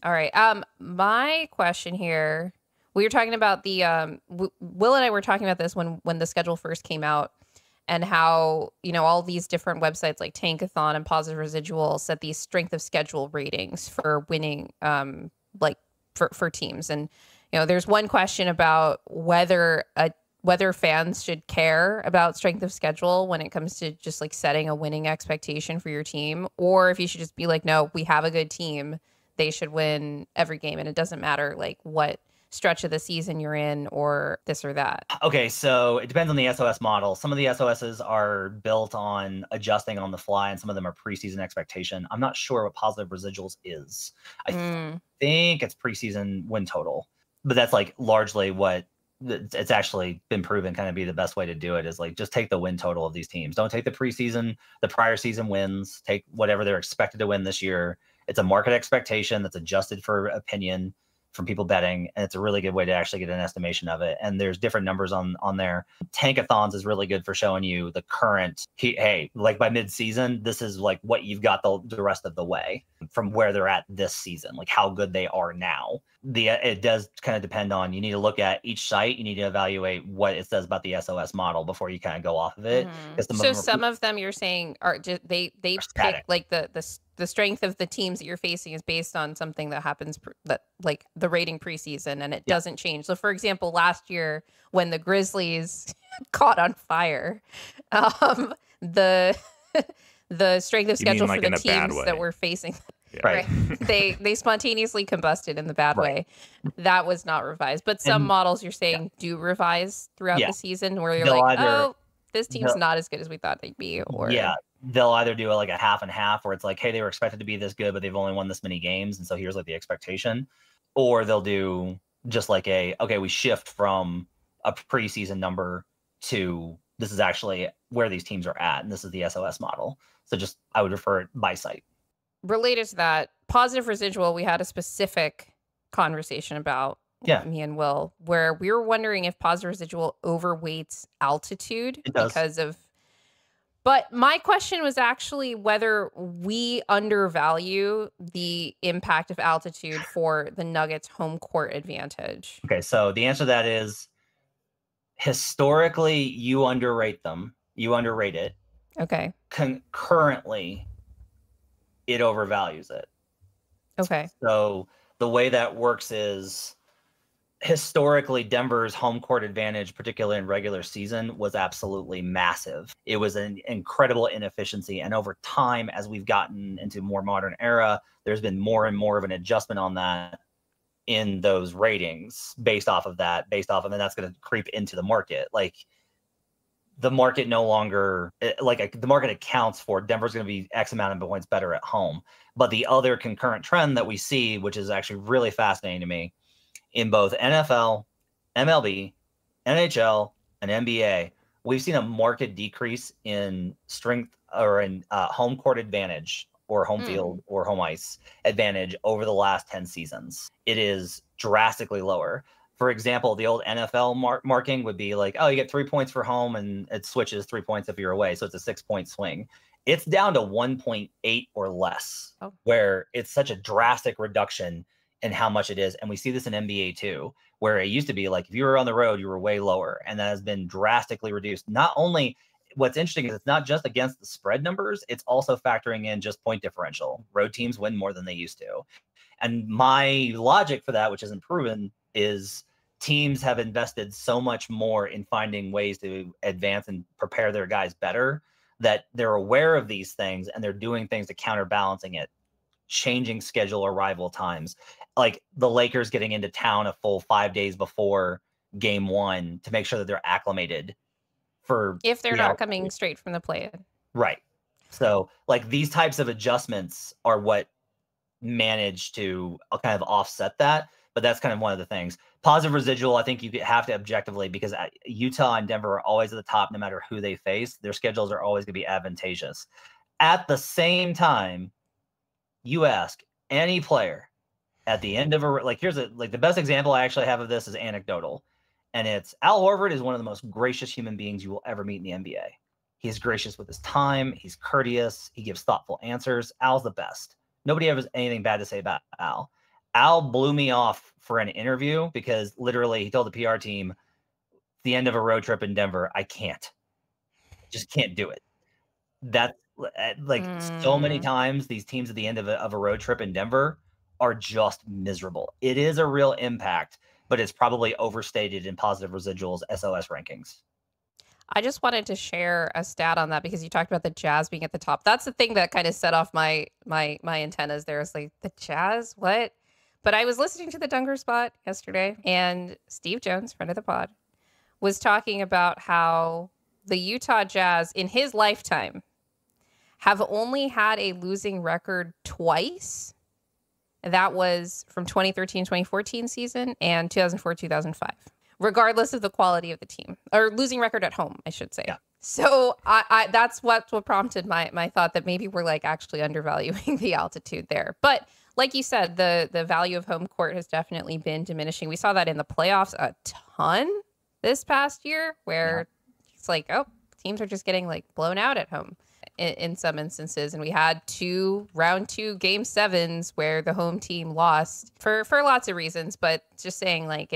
All right. My question here, we were talking about the Will and I were talking about this when the schedule first came out, and how, all these different websites like Tankathon and Positive Residual set these strength of schedule ratings for winning, like for teams. And there's one question about whether fans should care about strength of schedule when it comes to just like setting a winning expectation for your team, or if you should just be like, no, we have a good team, they should win every game, and it doesn't matter like what stretch of the season you're in or this or that. Okay, so it depends on the SOS model. Some of the SOSs are built on adjusting on the fly, and some of them are preseason expectation. I'm not sure what positive residuals is. I think it's preseason win total, but that's like largely what it's actually been proven kind of be the best way to do it, is like just take the win total of these teams. Don't take the prior season wins. Take whatever they're expected to win this year. It's a market expectation that's adjusted for opinion from people betting, and it's a really good way to actually get an estimation of it. And there's different numbers on there. Tankathons is really good for showing you the current, hey, like by mid-season, this is like what you've got the rest of the way from where they're at this season, like how good they are now. It does kind of depend on, you need to look at each site, you need to evaluate what it says about the SOS model before you kind of go off of it. So some of them you're saying are just they pick like the strength of the teams that you're facing is based on something that happens that like the rating preseason, and it doesn't change. So for example, last year when the Grizzlies caught on fire, the strength of schedule for the teams that were facing, right? They spontaneously combusted in the bad way. That was not revised, but some models you're saying do revise throughout the season, where you're like, oh, this team's not as good as we thought they'd be, or they'll either do like a half and half, where it's like, hey, they were expected to be this good, but they've only won this many games, and so here's like the expectation. Or they'll do just like okay, we shift from a preseason number to this is actually where these teams are at, and this is the SOS model. So just I would refer it by site. Related to that, positive residual, we had a specific conversation about, me and Will, where we were wondering if positive residual overweights altitude because of. But my question was actually whether we undervalue the impact of altitude for the Nuggets' home court advantage. Okay, so the answer to that is historically you underrate them. You underrate it. Okay. Currently, it overvalues it. Okay. So the way that works is historically Denver's home court advantage, particularly in regular season, was absolutely massive. It was an incredible inefficiency. And over time, as we've gotten into more modern era, there's been more and more of an adjustment on that in those ratings based off of that, and that's going to creep into the market. Like the market no longer, the market accounts for Denver's going to be X amount of points better at home. But the other concurrent trend that we see, which is actually really fascinating to me, in both NFL, MLB, NHL, and NBA, we've seen a marked decrease in strength or in home court advantage or home field or home ice advantage over the last 10 seasons. It is drastically lower. For example, the old NFL marking would be like, oh, you get 3 points for home, and it switches 3 points if you're away. So it's a 6-point swing. It's down to 1.8 or less, where it's such a drastic reduction in how much it is. And we see this in NBA too, where it used to be like if you were on the road, you were way lower, and that has been drastically reduced. Not only, what's interesting is it's not just against the spread numbers, it's also factoring in just point differential. Road teams win more than they used to. And my logic for that, which isn't proven, is teams have invested so much more in finding ways to advance and prepare their guys better, that they're aware of these things and they're doing things to counterbalancing it, changing schedule arrival times, like the Lakers getting into town a full 5 days before game one to make sure that they're acclimated for if they're not coming straight from the play-in. Right. So like these types of adjustments are what manage to kind of offset that. But that's kind of one of the things. Positive residual, I think you have to objectively, because Utah and Denver are always at the top no matter who they face. Their schedules are always going to be advantageous. At the same time, you ask any player at the end of here's the best example I actually have of this is anecdotal. And it's Al Horford is one of the most gracious human beings you will ever meet in the NBA. He's gracious with his time. He's courteous. He gives thoughtful answers. Al's the best. Nobody ever has anything bad to say about Al. Al blew me off for an interview because literally he told the PR team, the end of a road trip in Denver, I just can't do it. That's like so many times these teams at the end of a road trip in Denver are just miserable. It is a real impact, but it's probably overstated in positive residuals SOS rankings. I just wanted to share a stat on that because you talked about the Jazz being at the top. That's the thing that kind of set off my antennas there. It's like, the Jazz? What? But I was listening to the Dunker Spot yesterday, and Steve Jones, friend of the pod, was talking about how the Utah Jazz in his lifetime have only had a losing record twice. That was from 2013-2014 season and 2004-2005. Regardless of the quality of the team, or losing record at home, I should say. Yeah. So I that's what prompted my thought that maybe we're like actually undervaluing the altitude there. But like you said, the value of home court has definitely been diminishing. We saw that in the playoffs a ton this past year, where it's like, oh, teams are just getting like blown out at home in some instances. And we had round two game sevens where the home team lost for lots of reasons, but just saying like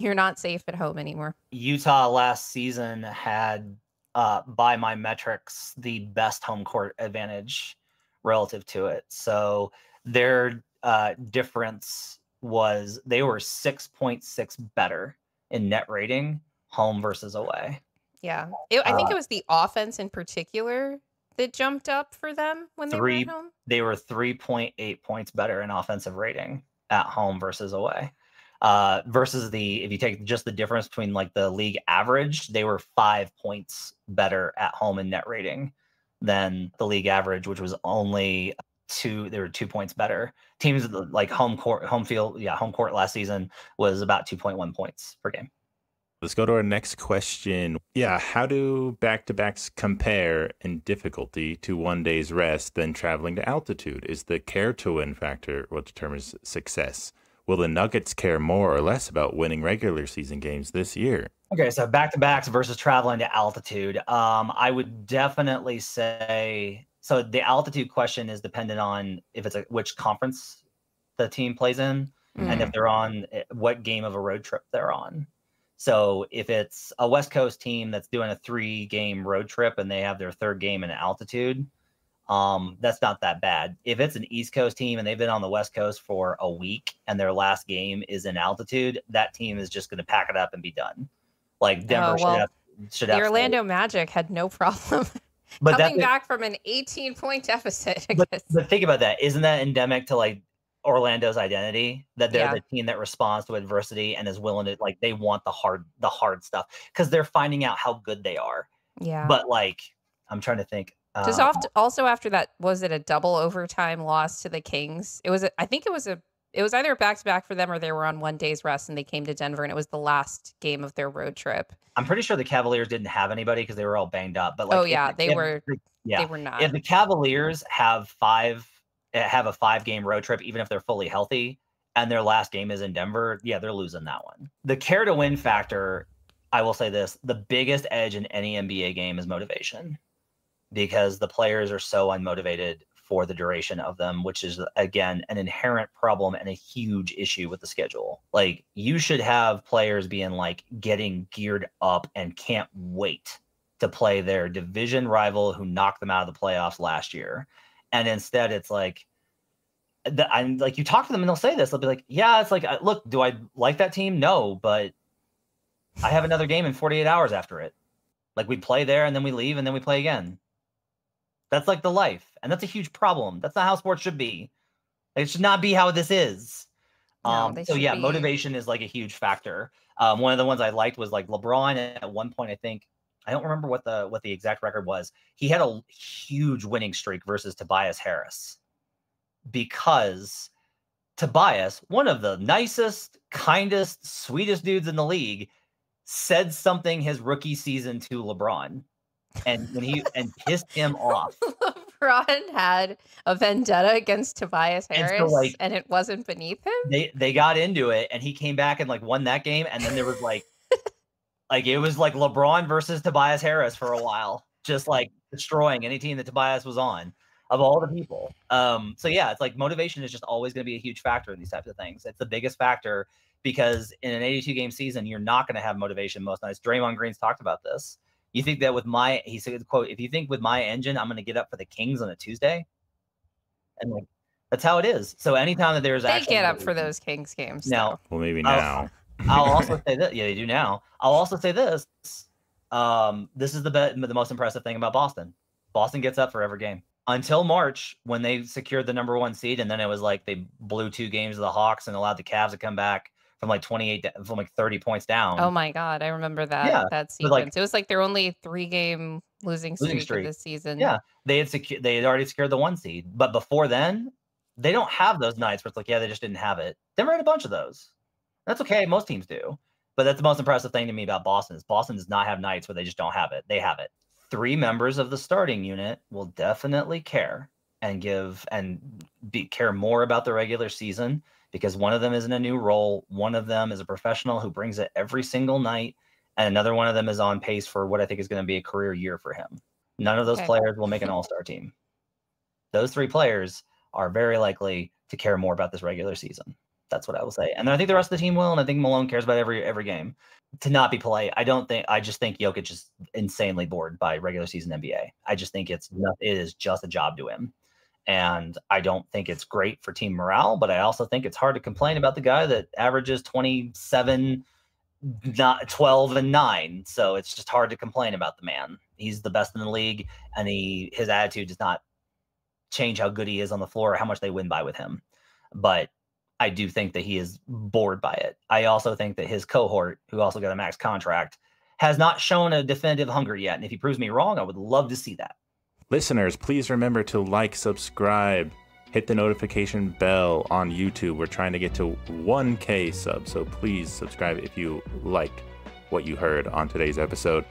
you're not safe at home anymore. Utah last season had, by my metrics, the best home court advantage relative to it. So their difference was they were 6.6 better in net rating, home versus away. Yeah. I think it was the offense in particular that jumped up for them when they were at home. They were 3.8 points better in offensive rating at home versus away. Versus if you take just the difference between like the league average, they were 5 points better at home in net rating than the league average, which was only they were 2 points better. Teams like home court last season was about 2.1 points per game. Let's go to our next question. Yeah, how do back-to-backs compare in difficulty to one day's rest than traveling to altitude? Is the care to win factor what determines success? Will the Nuggets care more or less about winning regular season games this year? Okay, so back-to-backs versus traveling to altitude. I would definitely say, so the altitude question is dependent on if it's which conference the team plays in and if they're on what game of a road trip they're on. So if it's a West Coast team that's doing a 3-game road trip and they have their third game in altitude, that's not that bad. If it's an East Coast team and they've been on the West Coast for a week and their last game is in altitude, that team is just going to pack it up and be done. Like Denver should have. The Orlando Magic had no problem coming back from an 18-point deficit. But think about that. Isn't that endemic to like Orlando's identity, that they're the team that responds to adversity and is willing to, like, they want the hard stuff because they're finding out how good they are. Yeah. But like, I'm trying to think. Just also after that, was it a double overtime loss to the Kings? I think it was either a back-to-back for them or they were on one day's rest and they came to Denver and it was the last game of their road trip. I'm pretty sure the Cavaliers didn't have anybody because they were all banged up. But like, they were not. If the Cavaliers have a 5-game road trip, even if they're fully healthy, and their last game is in Denver, they're losing that one. The care to win factor, I will say this, the biggest edge in any NBA game is motivation, because the players are so unmotivated for the duration of them, which is, again, an inherent problem and a huge issue with the schedule. Like, you should have players being like getting geared up and can't wait to play their division rival who knocked them out of the playoffs last year. And instead it's like, I'm like, you talk to them and they'll say this, they'll be like, yeah, it's like, look, do I like that team? No, but I have another game in 48 hours after it. Like, we play there and then we leave and then we play again. That's like the life. And that's a huge problem. That's not how sports should be. It should not be how this is. Motivation is like a huge factor. One of the ones I liked was like LeBron at one point, I don't remember what the exact record was. He had a huge winning streak versus Tobias Harris, because Tobias, one of the nicest, kindest, sweetest dudes in the league, said something his rookie season to LeBron and pissed him off. LeBron had a vendetta against Tobias Harris, and it wasn't beneath him. They got into it, and he came back and like won that game, and then there was like it was like LeBron versus Tobias Harris for a while, just like destroying any team that Tobias was on. of all the people. So yeah, it's like motivation is just always going to be a huge factor in these types of things. It's the biggest factor because in an 82 game season, you're not going to have motivation most nights. Draymond Green's talked about this. You think that with he said, quote, if you think with my engine, I'm going to get up for the Kings on a Tuesday, and like that's how it is. So anytime that there's they get up for those Kings games now, though. Well, maybe now. I'll also say that. Yeah, they do now. I'll also say this. This is the most impressive thing about Boston. Boston gets up for every game until March when they secured the #1 seed, and then it was like they blew 2 games of the Hawks and allowed the Cavs to come back from like 30 points down. Oh my God, I remember that that sequence. Like, it was like their only 3-game losing streak of this season. Yeah, they had already secured the 1 seed, but before then, they don't have those nights where it's like, yeah, they just didn't have it. Denver had a bunch of those. That's okay. Most teams do. But that's the most impressive thing to me about Boston is Boston does not have nights where they just don't have it. They have it. 3 members of the starting unit will definitely care and care more about the regular season because one of them is in a new role. One of them is a professional who brings it every single night. And another one of them is on pace for what I think is going to be a career year for him. None of those players will make an all-star team. Those 3 players are very likely to care more about this regular season. That's what I will say. And then I think the rest of the team will, and I think Malone cares about every game. To not be polite, I just think Jokic is insanely bored by regular season NBA. I just think it is just a job to him. And I don't think it's great for team morale, but I also think it's hard to complain about the guy that averages 27, 12, and 9. So it's just hard to complain about the man. He's the best in the league, and his attitude does not change how good he is on the floor or how much they win by with him. But I do think that he is bored by it. I also think that his cohort, who also got a max contract, has not shown a definitive hunger yet. And if he proves me wrong, I would love to see that. Listeners, please remember to like, subscribe, hit the notification bell on YouTube. We're trying to get to 1K subs, so please subscribe if you like what you heard on today's episode.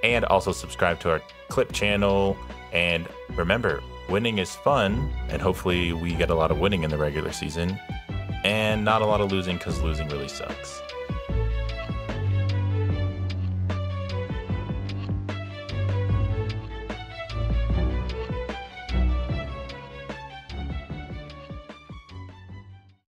And also subscribe to our Clip channel. And remember, winning is fun, and hopefully we get a lot of winning in the regular season. And not a lot of losing because losing really sucks.